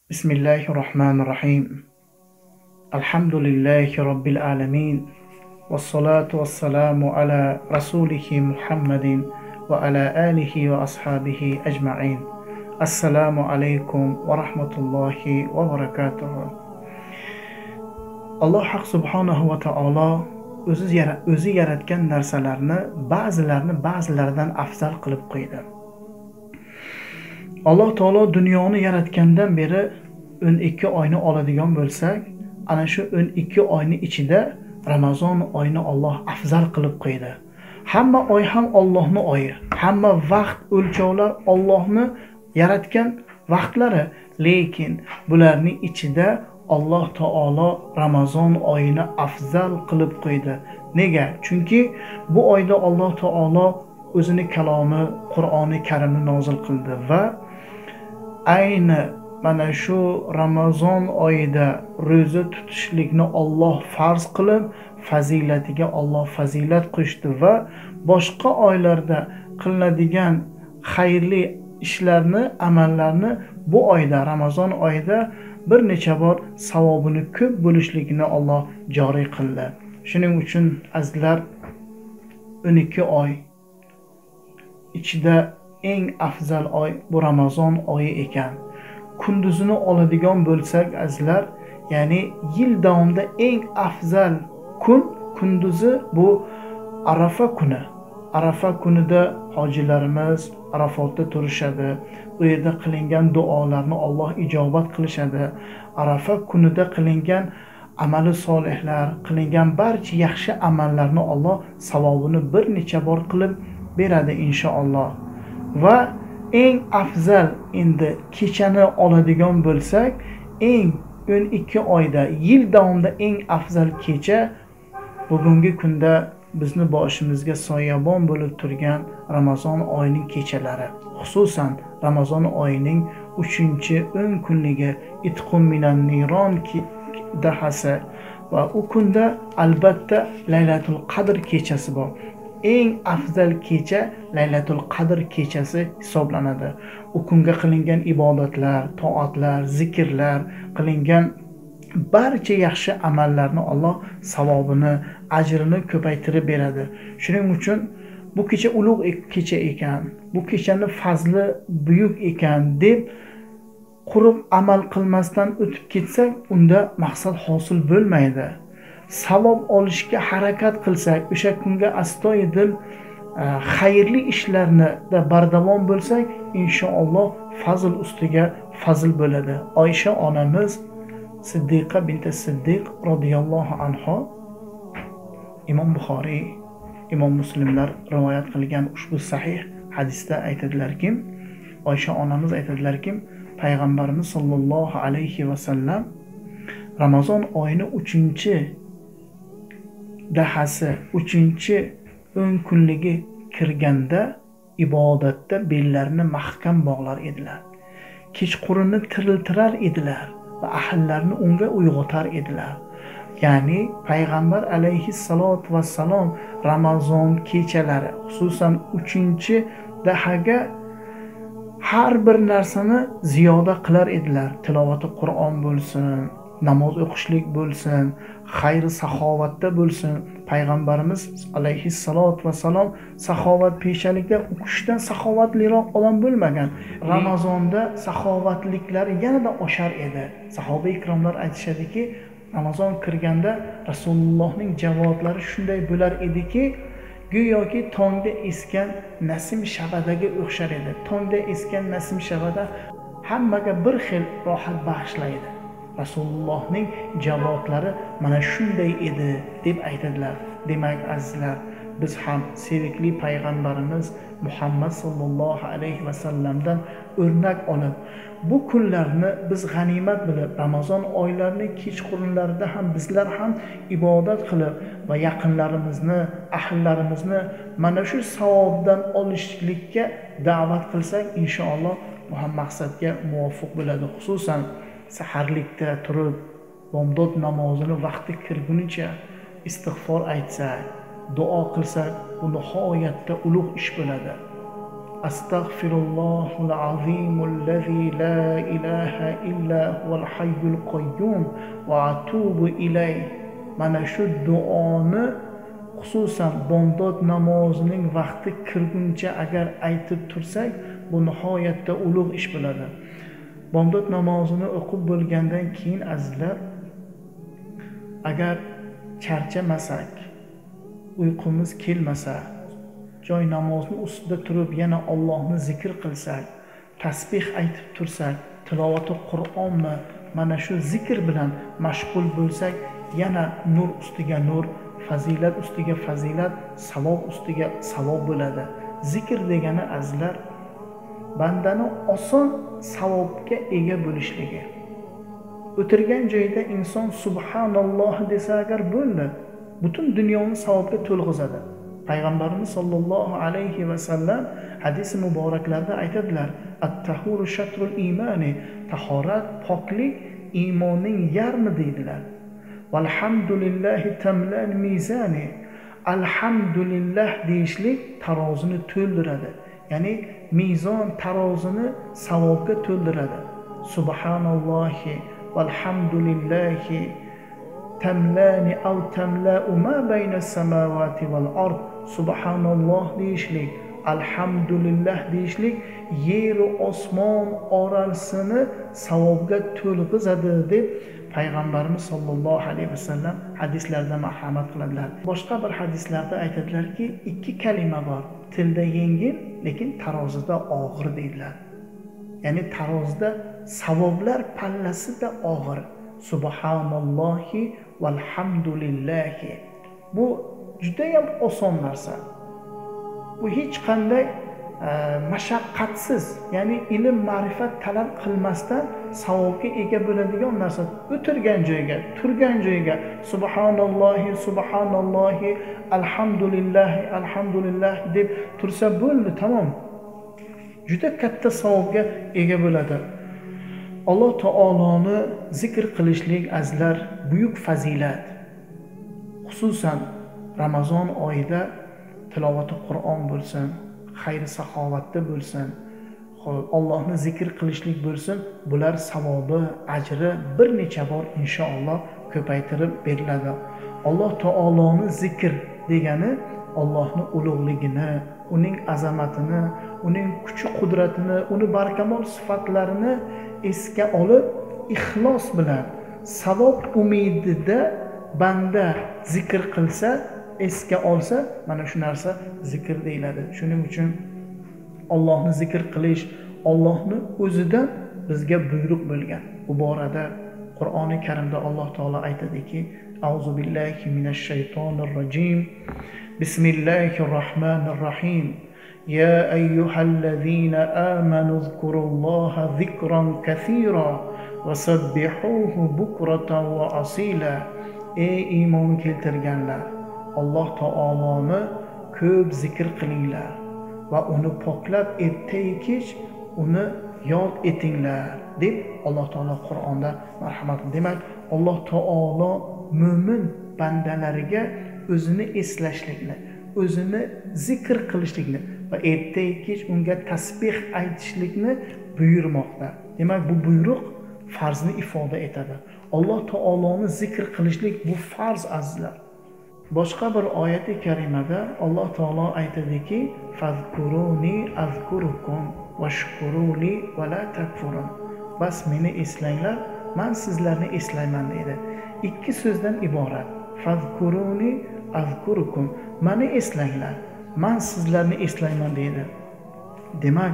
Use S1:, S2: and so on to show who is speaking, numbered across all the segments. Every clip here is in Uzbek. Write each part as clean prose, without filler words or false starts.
S1: Bismillahirrahmanirrahim. Alhamdulillahi Rabbil alamin. Wassalatu wassalamu ala rasulihi Muhammadin wa ala alihi wa ashabihi ajma'in. Assalamu alaikum wa rahmatullahi wa barakatuh. Alloh haq subhanahu va taolo o'zi yaratgan narsalarni ba'zilaridan afzal qilib qo'ydi. Alloh taolo dunyoni yaratgandan beri 12 oyni oladigan bo'lsak, ana shu 12 oyni ichida Ramazon oyini Alloh afzal qilib qo'ydi. Hamma oy ham Allohning oyi, hamma vaqt o'lchovlar Allohni yaratgan vaqtlari, lekin bularning ichida Alloh taolo Ramazon oyini afzal qilib qo'ydi. Nega? Chunki bu oyda Alloh taolo o'zini kalomi Qur'oni Karimni nozil qildi va ayni mana shu Ramazon oyida ro'za tutishlikni Alloh farz qilib, fazilatiga Alloh fazilat qo'shdi va boshqa oylarda qilinadigan xayrli ishlarni, amallarni bu oyda, Ramazon oyida bir necha bor savobini ko'p bo'lishligini Alloh joriy qildi. Shuning uchun azizlar, 12 oy ichida eng afzal oy bu Ramazon oyi ekan. Kunduzini oladigan bo'lsak azizlar, ya'ni yil davomida eng afzal kunduzi bu Arafa kuni. Arafa kunida hojilarimiz Arafotda turishadi. U yerda qilingan duolarni Alloh ijobat qilishadi. Arafa kunida qilingan amali solihlar, qilingan barcha yaxshi amallarni Alloh savobini bir necha bor qilib beradi inshaalloh. Va eng afzal endi kechani oladigan bo'lsak, eng 12 oyda yil davomida eng afzal kecha bugungi kunda bizni boshimizga soyabon bo'lib turgan Ramazon oyining kechalari. Xususan Ramazon oyining 3-10 kunligi itqum minan niron dahasi va u kunda albatta Laylatul Qadr kechasi bor. Eng afzal kecha Laylatul Qadr kechasi hisoblanadi. U kunga qilingan ibodatlar, toatlar, zikrlar, qilingan barcha yaxshi amallarni Alloh savobini, ajrini ko'paytirib beradi. Shuning uchun bu kecha ulug' kecha ekan, bu kechani fazli buyuk ekan deb qurib amal qilmasdan o'tib ketsak, unda maqsad hosil bo'lmaydi. Savob olishga harakat qilsak, o'sha kunga astoydil xayrli ishlarni da bardavom bo'lsak, inshaalloh fazl ustiga fazl bo'ladi. Oysha onamiz Siddiqa binti Siddiq radhiyallohu anha, Imom Buxoriy, Imom Muslimlar rivoyat qilgan ushbu sahih hadisda aytadilarki, Oysha onamiz aytadilarki, payg'ambarimiz sollallohu alayhi va sallam Ramazon oyini 3-dahasi, 3-10 kunligi kirganda ibodatda bellarini mahkam bog'lar edilar. Kechqurunni tiriltirar edilar va ahllarni unga uyg'otar edilar. Ya'ni payg'ambar alayhissalot vassalom Ramazon kechalari, xususan 3-dahaga har bir narsani ziyoda qilar edilar. Tilovati Qur'on bo'lsin, namoz o'qishlik bo'lsin, xayri saxovatda bo'lsin. Payg'ambarimiz alayhissalot vassalom saxovat peshalikda o'qishdan saxovatliroq odam bo'lmagan. Ramazonda saxovatliklari yanada oshar edi. Sahoba ikromlar aytishadiki, Ramazon kirganda Rasulullohning javoblari shunday bo'lar ediki, go'yoki tongda esgan nasim shabadaga o'xshar edi. Tongda esgan nasim shabada hammaga bir xil rohat bag'ishlaydi. Rasulullohning javoblari mana shunday edi deb aytadilar. Demak azizlar, biz ham sevimli payg'ambarimiz Muhammad sallallohu alayhi va sallamdan o'rnak olib, bu kunlarni biz g'animat bilib, Ramazon oylarining kechqurunlarida ham bizlar ham ibodat qilib va yaqinlarimizni, ahllarimizni mana shu savobdan olishlikka da'vat qilsak, inshaalloh bu ham maqsadga muvofiq bo'ladi. Xususan saharlikda turib, bomdod namozini vaqti kirgunicha istig'for aytsak, duo qilsak, bu nihoyatda ulug' ish bo'ladi. Astagfirullahul azimul-lazi la ilaha illa huval hayyul qayyum va atubu ilayh. Mana shu duoni xususan bomdod namozining vaqti kirguncha agar aytib tursak, bu nihoyatda ulug' ish bo'ladi. Bomdod namozini o'qib bo'lgandan keyin azizlar, agar charchamasak, uyqumiz kelmasa, joy namozni ustida turib yana Allohni zikr qilsak, tasbih aytib tursak, tilovati Qur'onni mana shu zikr bilan mashg'ul bo'lsak, yana nur ustiga nur, fazilat ustiga fazilat, savob ustiga savob bo'ladi. Zikr degani azizlar, bandani oson savobga ega bo'lishligi. O'tirgan joyda inson subhanalloh desa agar bo'ldi, butun dunyoni savobga to'lg'izadi. Payg'ambarimiz sollallohu alayhi va sallam hadis muboraklarida aytadilar: "At-tahuru shatrul imani", tahorat, poklik iymonning yarmi deydilar. "Valhamdulillahi tamlan mizani", alhamdulillah deyishlik tarozini to'ldiradi. Ya'ni mizon tarozini savobga to'ldiradi. Subhanallohi valhamdulillahi tamlani aw tamla'u ma bayna samawati val ard. Subhanalloh deyishlik, alhamdulillah deyishlik yer va osmon orasini savobga to'lg'izadi deb Payg'ambarimiz sollallohu alayhi vasallam hadislarda marhamat qiladilar. Boshqa bir hadislarda aytadilarki, ikki kalima bor. Tilda yengil, lekin tarozida og'ir deydilar. Ya'ni tarozida savoblar pallasida og'ir. Subhanallohi valhamdulillahi. Bu juda ham oson narsa. Bu hech qanday mashaqqatsiz, ya'ni ilm, ma'rifat talab qilmasdan savobga ega bo'ladigan narsa. O'tirgan joyga, turgan joyga subhanallohi, subhanallohi, alhamdulillahi, alhamdulillah deb tursa bo'ldi, tamom. Juda katta savobga ega bo'ladi. Alloh taoloni zikr qilishlik azizlar buyuk fazilat. Xususan Ramazon oyida tilovati Qur'on bo'lsin, xayr saxovatda bo'lsin, Allohni zikr qilishlik bo'lsin, bular savobi, ajri bir necha bor inshaalloh ko'paytirib beriladi. Alloh taoloni zikr degani Allohning ulug'ligini, uning azamatini, uning kuchi qudratini, uni barkamol sifatlarini esga olib, ixlos bilan savob umidida banda zikr qilsa, esga olsa, mana shu narsa zikr deyiladi. Shuning uchun Allohni zikr qilish Allohni o'zidan bizga buyruq bo'lgan. Bu borada Qur'oni Karimda Alloh taolo aytadiki: "Auzu billahi minash shaytonir rojim. Bismillahirrohmanirrohim. Ya ayyuhallazina amanu zkurulloha zikran kaseera va sabbihuhu bukratan va asila." Ey iymon keltirganlar, Alloh taoloni ko'p zikr qilinglar va uni poklab ertayu kech uni yod etinglar deb Alloh taolo Qur'onda marhamat. Demak, Alloh taolo mo'min bandalariga o'zini eslashlikni, o'zini zikr qilishlikni va ertayu kech unga tasbih aytishlikni buyurmoqda. Demak, bu buyruq farzni ifoda etadi. Alloh taoloni zikr qilishlik bu farz azizlar. Boshqa bir oyati karimada Alloh taolo aytadiki: "Fazkuruni azkurukum vashkuruli va la takfurun." Bas meni eslanglar, men sizlarni eslayman deydi. Ikki so'zdan iborat. Fazkuruni azkurukum. Meni eslanglar, men sizlarni eslayman deydi. Demak,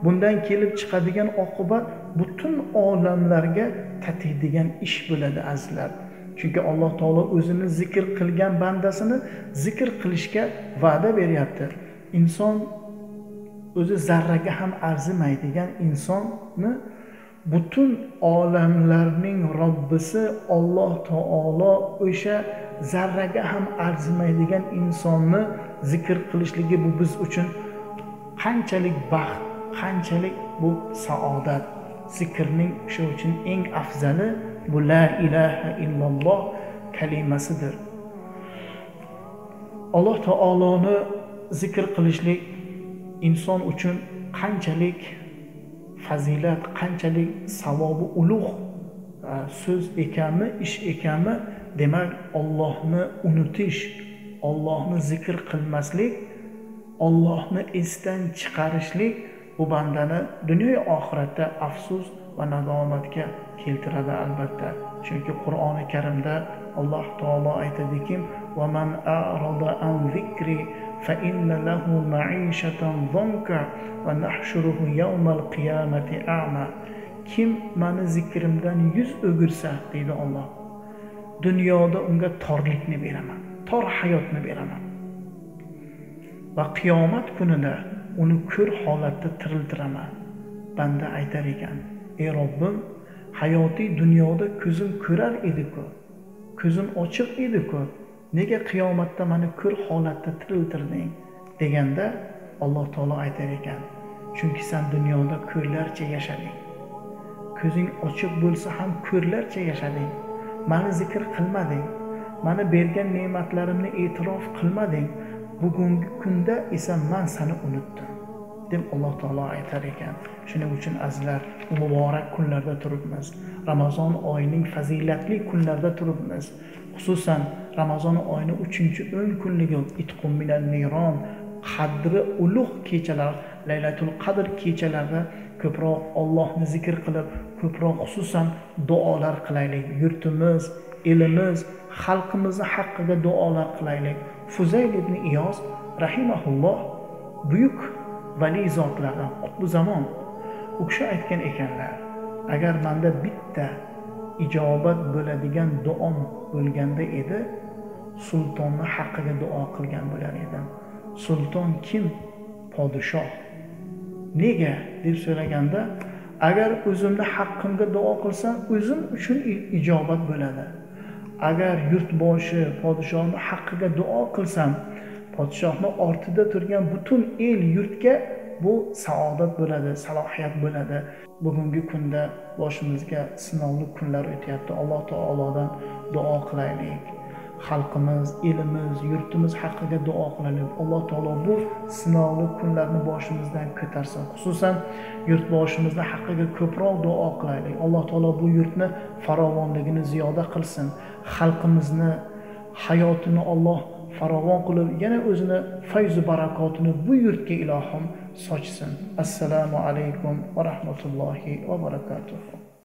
S1: bundan kelib chiqadigan oqibat butun olamlarga tatiydigan ish bo'ladi azizlar. Chunki Alloh taolo o'zini zikr qilgan bandasini zikr qilishga va'da beryapti. Inson o'zi zarraga ham arzimaydigan insonni butun olamlarning Robbisi Alloh taolo o'sha zarraga ham arzimaydigan insonni zikr qilishligi bu biz uchun qanchalik baxt, qanchalik bu saodat. Zikrning shu uchun eng afzali bu la ilaha illalloh kalimasidir. Alloh taoloni zikr qilishlik inson uchun qanchalik fazilat, qanchalik savobi ulug' so'z ekanmi, ish ekanmi, demak Allohni unutish, Allohni zikr qilmaslik, Allohni esdan chiqarishlik bu bandani dunyo oxiratda afsus va nadomatga keltiradi albatta. Chunki Qur'oni Karimda Alloh taolo aytadiki: "Va man a'rada an zikri fa inna lahu ma'ishatan dhanka va nahshuruhu yawmal qiyamati a'ma." Kim meni zikrimdan yuz o'girsa, deydi Alloh, dunyoda unga torlikni beraman, tor hayotni beraman. Va qiyomat kunida uni ko'r holatda tiriltiraman. Banda aytar ekan: "Ey Robbim, hayotiy dunyoda ko'zim ko'rar edi-ku, ko'zim ochiq edi-ku, nega qiyomatda meni ko'r holatda tiriltirding?" deganda Alloh taolo aytar ekan: "Chunki sen dunyoda ko'rlarcha yashading. Ko'zing ochiq bo'lsa ham ko'rlarcha yashading. Meni zikr qilmading, meni bergan ne'matlarimni e'tirof qilmading. Bugungi kunda esa men seni unutdim", deb Alloh taolo aytar ekan. Shuning uchun azizlar, muborak kunlarda turibmiz. Ramazon oyining fazilatli kunlarda turibmiz. Xususan Ramazon oyining 3-10 kunligi itqum minan niron, qadri ulug' kechalar, Laylatul Qadr kechalarida ko'proq Allohni zikr qilib, ko'proq xususan duolar qilaylik. Yurtimiz, elimiz, xalqimizni haqqiga duolar qilaylik. Fuzayl ibn Iyoz rahimahulloh buyuk vali zotlardan, qutbu zamon, u kishi aytgan ekanlar: "Agar menda bitta ijobat bo'ladigan duom bo'lganda edi, sultonni haqqiga duo qilgan bo'lar edim." Sulton kim? Podshoh. Nega deb so'raganda, agar o'zimni haqqimga duo qilsam, o'zim uchun ijobat bo'ladi. Agar yurtboshi, podshohni haqqiga duo qilsam, podshohni ortida turgan butun el yurtga bu saodat bo'ladi, salohiyat bo'ladi. Bugungi kunda boshimizga sinovli kunlar o'tyapti. Alloh taolodan duo qilaylik. Xalqimiz, elimiz, yurtimiz haqqiga duo qilaylik. Alloh taolo bu sinovli kunlarni boshimizdan ko'tarsin. Xususan yurtboshimizni haqqiga ko'proq duo qilaylik. Alloh taolo bu yurtni farovonligini ziyoda qilsin. Xalqimizni hayotini Alloh farovon qilib, yana o'zini fayz va barakotini bu yurtga ilohim sochsin. Assalomu alaykum va rahmatullohi va barakatuh.